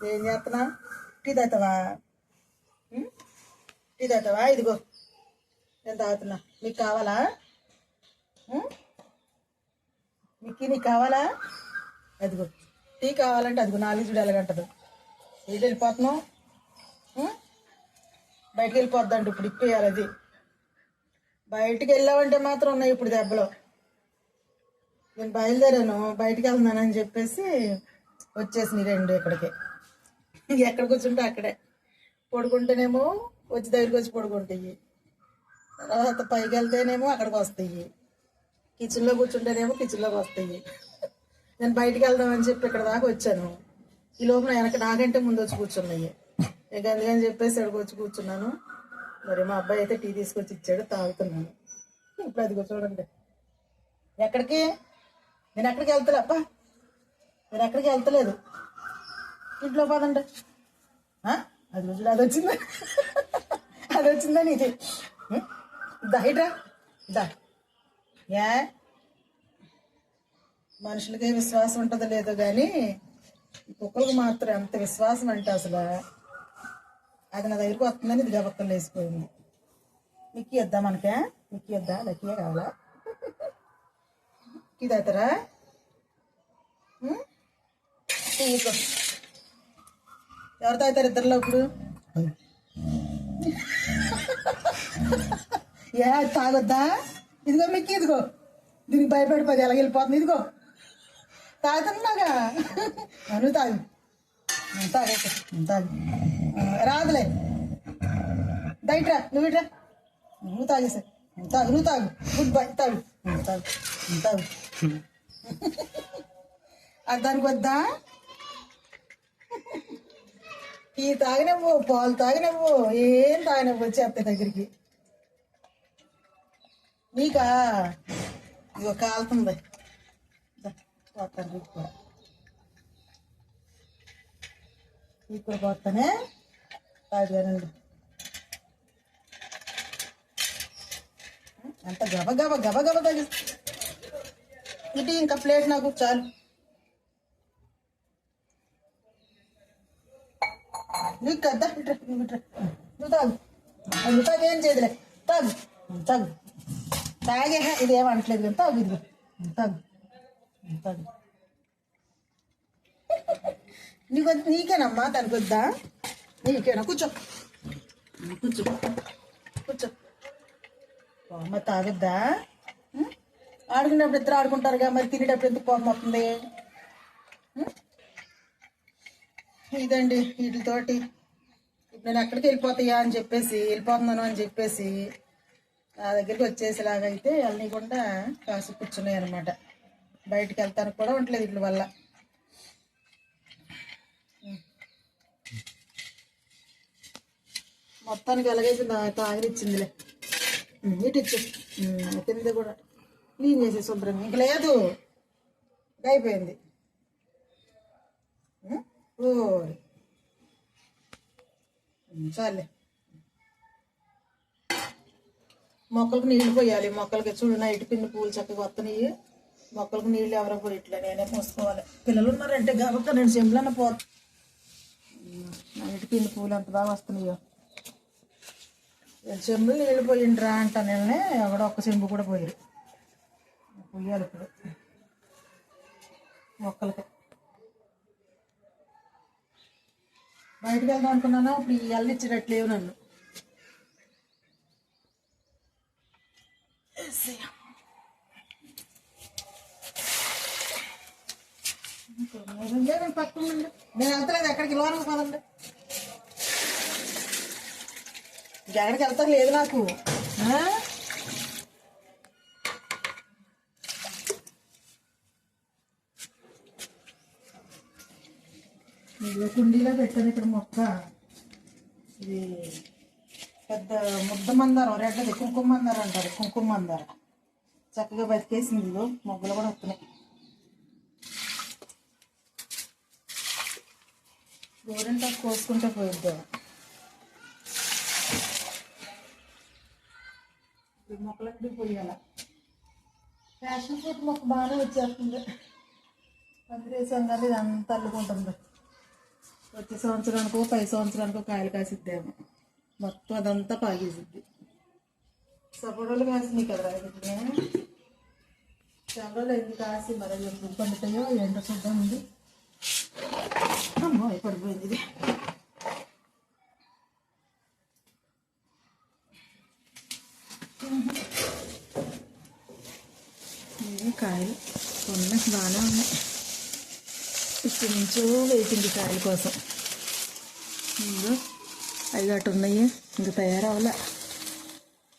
ఏం చేస్తున్నా? టీ తాగుతావా? టీ తాగుతావా? ఇదిగో నేను తాగుతున్నా. మీకు కావాలా? నీకు కావాలా? అదిగో టీ కావాలంటే అదిగో 4 చూడు ఎలాగంటదు. ఏది వెళ్ళిపోతున్నావు? బయటికి వెళ్ళిపోద్దండి. ఇప్పుడు ఇప్పేయాలి. అది బయటికి వెళ్ళావంటే మాత్రం ఉన్నాయి ఇప్పుడు దెబ్బలు. నేను బయలుదేరాను, బయటికి వెళ్తున్నానని చెప్పేసి వచ్చేసి రెండు ఇక్కడికి. ఎక్కడ కూర్చుంటే అక్కడే పడుకుంటేనేమో వచ్చి దగ్గరికి వచ్చి పడుకుంటాయి. తర్వాత పైకి వెళ్తేనేమో అక్కడికి వస్తాయి. కిచెన్లో కూర్చుంటేనేమో కిచెన్లోకి వస్తాయి. నేను బయటికి వెళ్దామని చెప్పి ఇక్కడ దాకా వచ్చాను. ఈ లోపల వెనక నాకంటే ముందు వచ్చి కూర్చున్నాయి. ఇక అందుకని చెప్పేసి ఇక్కడికి వచ్చి కూర్చున్నాను. మరి మా అబ్బాయి అయితే టీ తీసుకొచ్చి ఇచ్చాడు, తాగుతున్నాను. ఇప్పుడు అదిగో చూడండి. ఎక్కడికి? నేను ఎక్కడికి వెళ్తలే అబ్బా, నేను ఎక్కడికి వెళ్తలేదు. ఇంట్లో పదండి. అది రోజులు అది వచ్చిందా? అది వచ్చిందని ఇది దా ఇట్రా దా. ఏ మనుషులకి విశ్వాసం ఉంటుందో లేదో కానీ కుక్కలకు మాత్రం ఎంత విశ్వాసం అంటే అసలు అది నా దగ్గరికి వస్తుందని ఇది గబక్కలు వేసిపోయింది. మిక్కి వద్దా? మనకే మిక్కి వద్దా? లక్కీయే కావాలా? ఇది అవుతారా? ఎవరితో అవుతారు ఇద్దరులో ఇప్పుడు? ఏ తాగొద్దా? ఇదిగో మిక్కి, ఇదిగో దీనికి భయపడిపోయి ఎలా వెళ్ళిపోతుంది. ఇదిగో తాగుతున్నాగా, నువ్వు తాగు తాగైతే తాగు. రాదులే దయట్రా, నువ్వు ఇట్రా, నువ్వు తాగేసా. తాగు, నువ్వు తాగు. Good bye. తాగు తాగు తాగు. అది దానికి వద్దా? టీ తాగినవ్వు, పాలు తాగినవ్వు, ఏం తాగినవ్వు వచ్చి అత్త దగ్గరికి. నీకా ఇగో కాలుతుంది. పోతాను నీకు కూడా, నీకు కూడా పోతానే. తాగానండి అంత గబ గబ గబ గబ తాగి ఇటు ఇంకా ప్లేట్ నాకు చాలు. నీకు కదా ఇట్రా, నువ్వు ఇట్రా, నువ్వు తాగు. నువ్వు తాగేం చేయదులే. తాగు తాగు తాగే. ఇది ఏమంటలేదు కానీ తాగు. ఇదిగో తాగు తాగు. నీకేనమ్మా దానికి వద్దా? నీకేనా? కూర్చో కూర్చో కూర్చో. అమ్మ తాగొద్దా? ఆడుకునేప్పుడు ఇద్దరు ఆడుకుంటారుగా, మరి తినేటప్పుడు ఎందుకు కోపం వస్తుంది? ఇదండి వీటితోటి ఇప్పుడు నేను ఎక్కడికి వెళ్ళిపోతాయా అని చెప్పేసి, వెళ్ళిపోతున్నాను అని చెప్పేసి నా దగ్గరికి వచ్చేసేలాగైతే వెళ్ళనీయకుండా కాసు కూర్చున్నాయి అనమాట. బయటికి వెళ్తానికి కూడా ఉండలేదు వీటి వల్ల. మొత్తానికి ఎలాగైతే తాగనిచ్చిందిలే. ఇటు ఇచ్చు, కింద కూడా క్లీన్ చేసే శుభ్రంగా. ఇంక లేదు, అయిపోయింది. ఓ చాలే. మొక్కలకు నీళ్లు పోయాలి. మొక్కలకి చూడు నైట్ పిన్ని పూలు చక్కగా వస్తున్నాయి. మొక్కలకు నీళ్ళు ఎవరో పోయట్లే, నేనే పోసుకోవాలి. పిల్లలు ఉన్నారంటే కాబట్టి నేను చెంబులన్న పోతా. నైట్ పిన్ని పూలు ఎంత బాగా వస్తున్నాయో. చెంబులు నీళ్ళు పోయిండ్రా అంట. నేనే ఎవడో ఒక్క చెంబు కూడా పోయారు. పోయాలి ఇప్పుడు మొక్కలకి. బయటకు వెళ్దాం అనుకున్నాను, ఇప్పుడు ఈ ఎల్లిచ్చినట్లేవు నన్ను. పక్కన నేను వెళ్తలేదు ఎక్కడికి, లోనకు పదండి. ఎక్కడికి వెళ్తా లేదు నాకు. కుండీలో పెట్టాను ఇక్కడ మొక్క. ఇది పెద్ద ముద్ద మందారం, రెడ్డది కుంకుమ మందారం అంటారు. కుంకుమ మందారం చక్కగా బతికేసింది. ఇదిగో మొగ్గలు కూడా వస్తున్నాయి. గోరింటా కోసుకుంటే పోయిద్దాం. మొక్కలకి పోయాల. ఫ్యాషన్ ఫ్రూట్ మొక్క బాగానే వచ్చేస్తుంది. పందిరేసాం కానీ ఇది అంతా అల్లుకుంటుంది. వచ్చే సంవత్సరానికో పై సంవత్సరానికో కాయలు కాసిద్దేమో. మొత్తం అదంతా పాగేసిద్ది. సపోటాలు కాసింది కదా వీటిని. చాలా రోజులు అయింది కాసి, మరి ఎప్పుడు పండుతాయో ఎండ చూద్దాం ఉంది. అమ్మో పడిపోయింది ఇది. ఇవి కాయలు కొన్ని బాగానే ఉన్నాయి. ఇక్కడి నుంచో వెయిటింగ్ కాయల కోసం. ఇంకా అవి అటు ఉన్నాయి, ఇంకా తయారవ్వలే.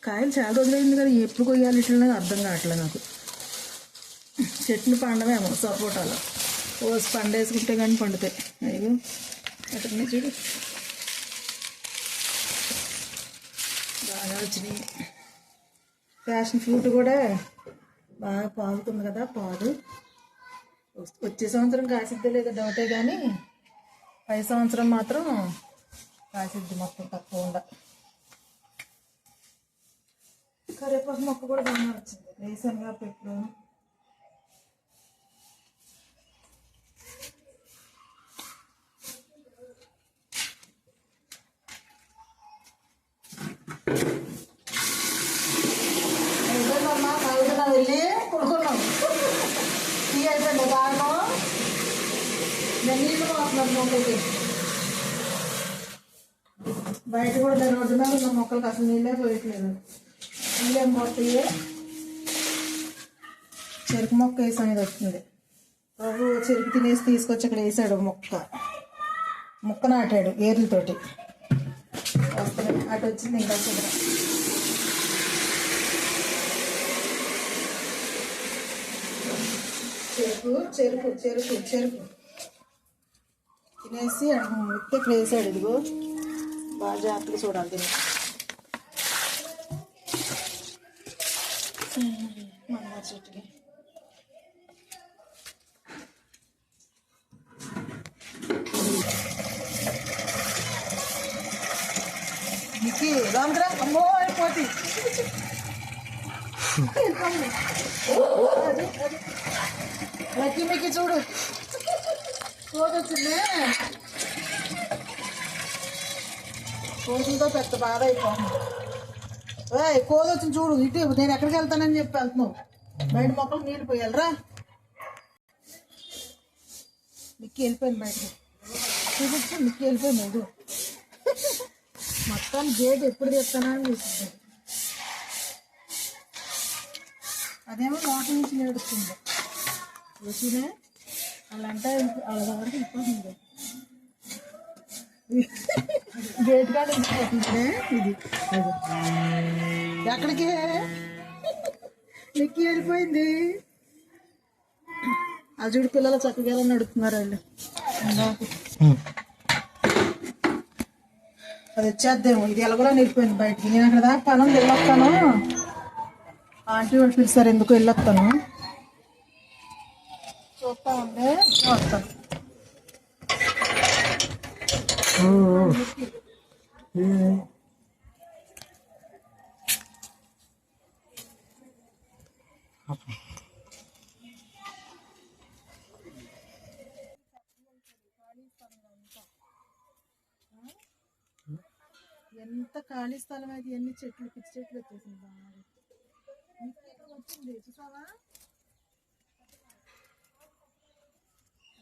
కాయలు చాలా రోజులైంది కదా, ఎప్పుడు కొయ్యాలి ఇట్లా అర్థం కావట్లేదు నాకు. చెట్లు పండవేమో సపోటాలు ఓసి పండేసుకుంటే కానీ పండుతాయి. అయ్యో అటున్నాయి చూడు, బాగా వచ్చినాయి. ప్యాషన్ ఫ్రూట్ కూడా బాగా పాగుతుంది కదా, పాదు. వచ్చే సంవత్సరం కాసిద్దో లేదో డౌటే, కానీ పై సంవత్సరం మాత్రం కాసిద్ది మొత్తం తప్పకుండా. కరివేపాకు మొక్క కూడా బాగా వచ్చింది, వేసాను కాబట్టి ఎప్పుడు. వెళ్ళి కొనుక్కున్నాం. టీ అయిపోయింది కారణం నేను నీళ్ళు పోతున్నాను మొక్కలకి. బయట కూడా నేను రోడ్డు మీద ఉన్న మొక్కలకి అసలు నీళ్ళే పోయట్లేదు. నీళ్ళేం పోతాయి. చెరుకు మొక్క వేసాం, ఇది వచ్చింది. బాబు చెరుకు తినేసి తీసుకొచ్చి అక్కడ వేసాడు మొక్క నాటాడు ఏర్లతోటి. వస్తుంది అటు వచ్చింది ఇంకా కుదర. చెరుకు చెరుకు చెరుకు చెరుకు తినేసి ముక్త ఇక్కడ వేసాడు. ఇదిగో బాగా జాగ్రత్తగా చూడాలి తిని. మందార చెట్టుకి మీకు రామరా అమ్మో అయిపోతుంది. లక్కీ మీకు చూడు కోదొచ్చింది. కోతులతో పెద్ద బాధ అయిపోతుంది. కోదొచ్చింది చూడు. ఇటు నేను ఎక్కడికి వెళ్తానని చెప్పి వెళ్తున్నావు. బయట మొక్కలు నీళ్ళు పోయాలరా. మిక్కి వెళ్ళిపోయింది బయటకి. చూపించు మిక్కి వెళ్ళిపోయింది. ఇది మొత్తాన్ని గేట్ ఎప్పుడు తెస్తానా అని చూస్తుంది. అదేమో లోపల నుంచి నేడుస్తుంది. వచ్చినే అలాంటే అలా వరకు వెళ్ళిపోతుంది. గేట్ కాడ వెళ్ళిపోతుంది. ఇది ఎక్కడికి నెక్కి వెళ్ళిపోయింది. ఆ చూడు పిల్లలు చక్కగా నడుపుతున్నారు వాళ్ళు. అది వచ్చేద్దేమో. ఇది ఎలా కూడా వెళ్ళిపోయింది బయటికి. నేను అక్కడ దాకా పనం వెళ్ళొస్తాను. ఆంటీ వాళ్ళు పిలిచారు, ఎందుకు వెళ్ళొస్తాను. చూస్తా ఉంటే వస్తాను. ఎంత ఖాళీ స్థలం అయితే ఎన్ని చెట్లు పిచ్చి చెట్లు వచ్చేసింది. బాగా వచ్చింది చూసావా.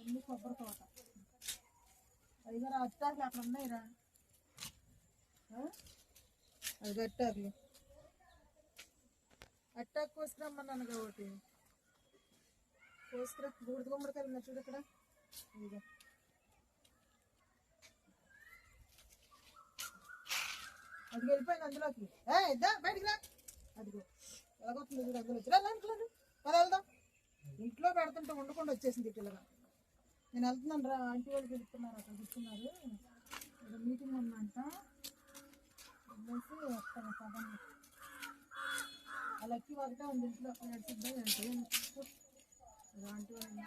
అన్ని కొబ్బరి తోట. అదిగా అట్టాకులు అక్కడ ఉన్నాయిరా. అది గట్టాకులు అట్టాకు కోసుకురమ్మన్నాను కాబట్టి కోసుకురా. బూడిద గుమ్మడికాయలు ఉన్నా చూడు ఇక్కడ. ఇదిగా అది వెళ్ళిపోయింది అందులోకి. ఇద్దా బయటికి రా. అదిగో ఎలాగొస్తుంది చూడు. అందులో వచ్చి రాలేదు. పద వెళ్దాం. ఇంట్లో పెడుతుంటే వండుకుండా వచ్చేసింది పిల్లగా. నేను వెళ్తున్నాను రా. ఆంటీ వాళ్ళు పిలుస్తున్నారు, అక్కడ కూర్చున్నారు. ఇక్కడ మీటింగ్ ఉందంట. వెళ్ళేసి వస్తాను పదండి. ఆ లక్కీ ఒకటే ఉంది ఇంట్లో. నడిచిద్దా ఆంటీ వాళ్ళు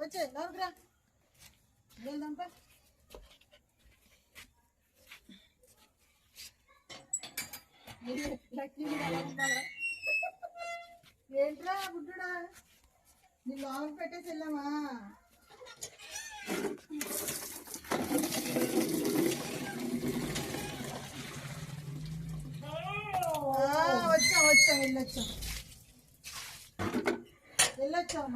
వచ్చే లోపలికి రా. వెళ్దాంపా. ఏంట్రా బుడ్డుడా నీ లోపల పెట్టేసి వెళ్ళామా వచ్చాం వెళ్ళొచ్చాం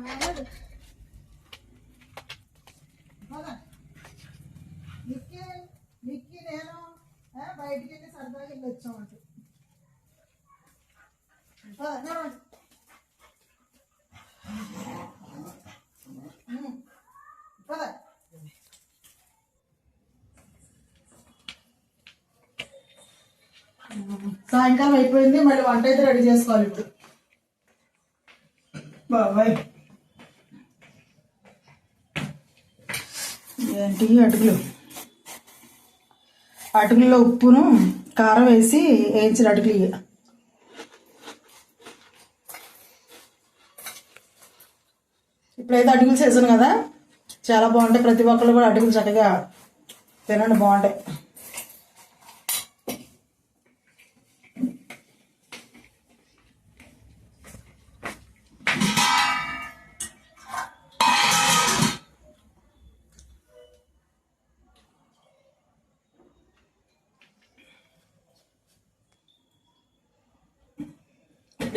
నిక్కి నేను బయటికి వెళ్ళి సరదాగా వెళ్ళొచ్చాం అంటే సాయంకాలం అయిపోయింది మళ్ళీ వంట అయితే రెడీ చేసుకోవాలి ఇప్పుడు బాబాయ్ ఏంటి అటుకుల్లో ఉప్పును కారం వేసి వేయించిన అటుకులు ఇప్పుడైతే అటుకులు సీజన్ కదా చాలా బాగుంటాయి ప్రతి ఒక్కళ్ళు కూడా అటుకులు చక్కగా తినండి బాగుంటాయి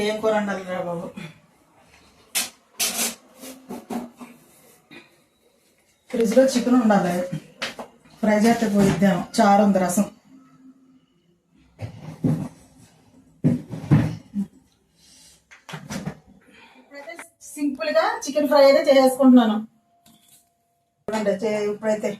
ఏం కూర ఉండాలి రా బాబు ఫ్రిడ్జ్లో చికెన్ ఉండాలి ఫ్రై చేస్తే పోయిద్దాం చారు ఉంది రసం ఇప్పుడైతే సింపుల్గా చికెన్ ఫ్రై అయితే చేసుకుంటున్నాను చూడండి ఇప్పుడైతే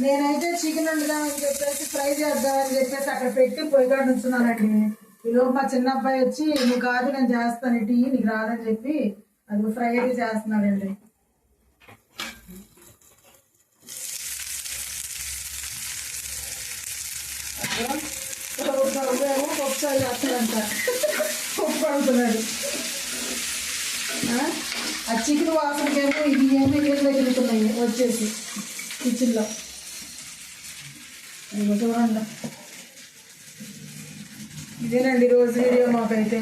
నేనైతే చికెన్ వండుదామని చెప్పేసి ఫ్రై చేద్దామని చెప్పేసి అక్కడ పెట్టి పొయ్యికాడ నుంచున్నానండి ఈలోపు మా చిన్న అబ్బాయి వచ్చి నువ్వు కాదు నేను చేస్తాను ఇటు నీకు రాదని చెప్పి అది ఫ్రై అయితే చేస్తున్నాడండి పప్పుచారు చేస్తాడంట పప్పు అడుగుతున్నాడు ఆ చికెన్ వాసనకేమో ఇది ఏమో నీళ్ళు తగులుతున్నాయి వచ్చేసి కిచెన్లో చూడండి ఇదేనండి రోజు వీడియో మాకైతే